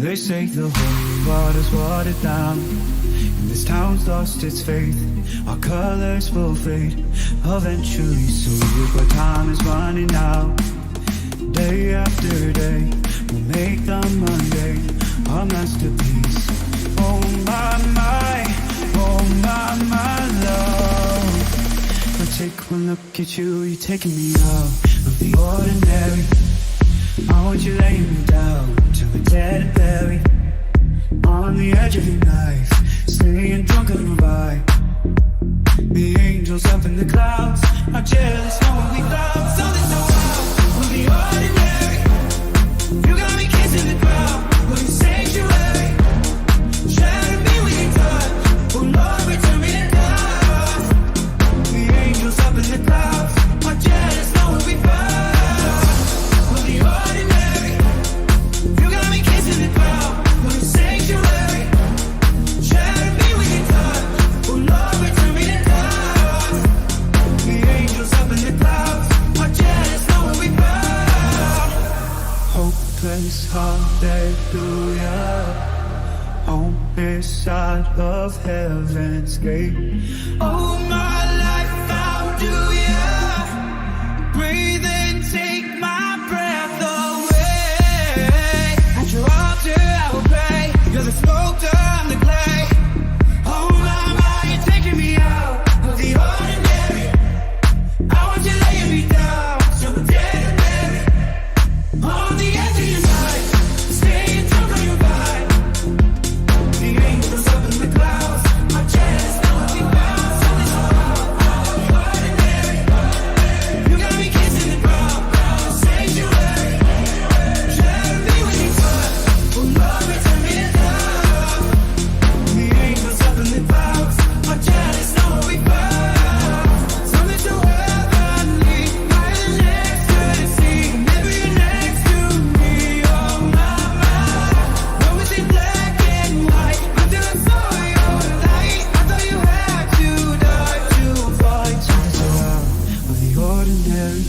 They say the holy water's watered down, and this town's lost its faith. Our colors will fade eventually, so but time is running out. Day after day, we'll make the Monday our masterpiece. Oh my, love. I take one look at you, you're taking me out of the ordinary. I want you laying me down till we're dead and buried. On the edge of your knife, staying drunk on your vibe. The angels up in the clouds are jealous knowing we love something so wild. From the ordinary, you got me kissing the ground. Will you sanctuary? Shatter me with your touch. Oh Lord, return me to dust. The angels up in the clouds are jealous knowing we love. From the ordinary, you got me kissing the ground. Will you sanctuary? Shatter me with your touch. Oh Lord, return me to dust. The angels up in the clouds are jealous knowing we love. Hopeless, hallelujah. On this side of heaven's gate. Oh my life, how do ya breathe and take my breath away? At your altar I will pray. You're the sculptor, I'm the clay. Oh my, you're taking me out of the ordinary. I want you laying me down, so dead and buried. On the edge of your night, staying drunk on your vibe. The angels up in the clouds are jealous knowing we found something so wild. The ordinary, you got me kissing the ground. Sanctuary, shatter me with your touch. Oh Lord, return me to love. The angels up in the clouds are jealous knowing we found something so heavenly, higher than ecstasy. Never you're next to me, oh my. What was it black and white until I saw your light? I thought you had to die to fight something so out of the ordinary.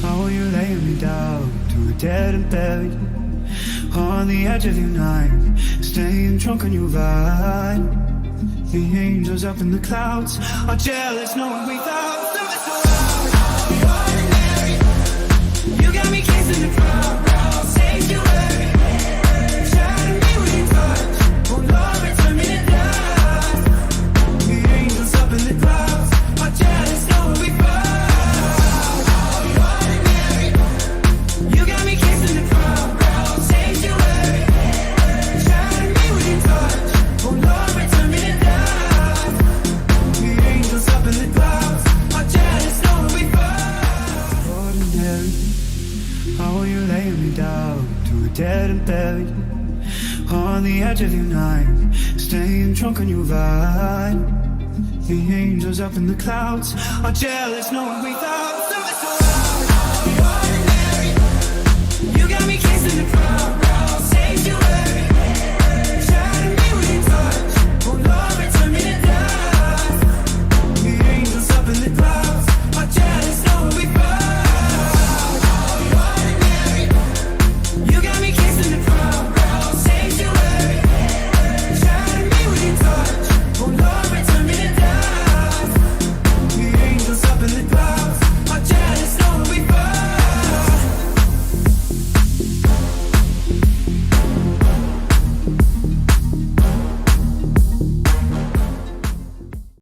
How will you lay me down to a dead and buried? On the edge of your night, staying drunk on your vibe. The angels up in the clouds are jealous knowing we thought something so out of the ordinary. You got me kissing the ground. Sanctuary, shatter me with your touch. Oh Lord, return me to dust. The angels up in the clouds are jealous knowing we found the ordinary. You got me kissing the ground. Sanctuary, shatter me with your touch. Oh Lord, return me to dust. The angels up in the clouds are jealous knowing we found ordinary. How will you lay me down to a dead and buried? On the edge of your night, staying drunk on your vibe. The angels up in the clouds are jealous knowing we thought something so out of the ordinary. You got me kissing the ground.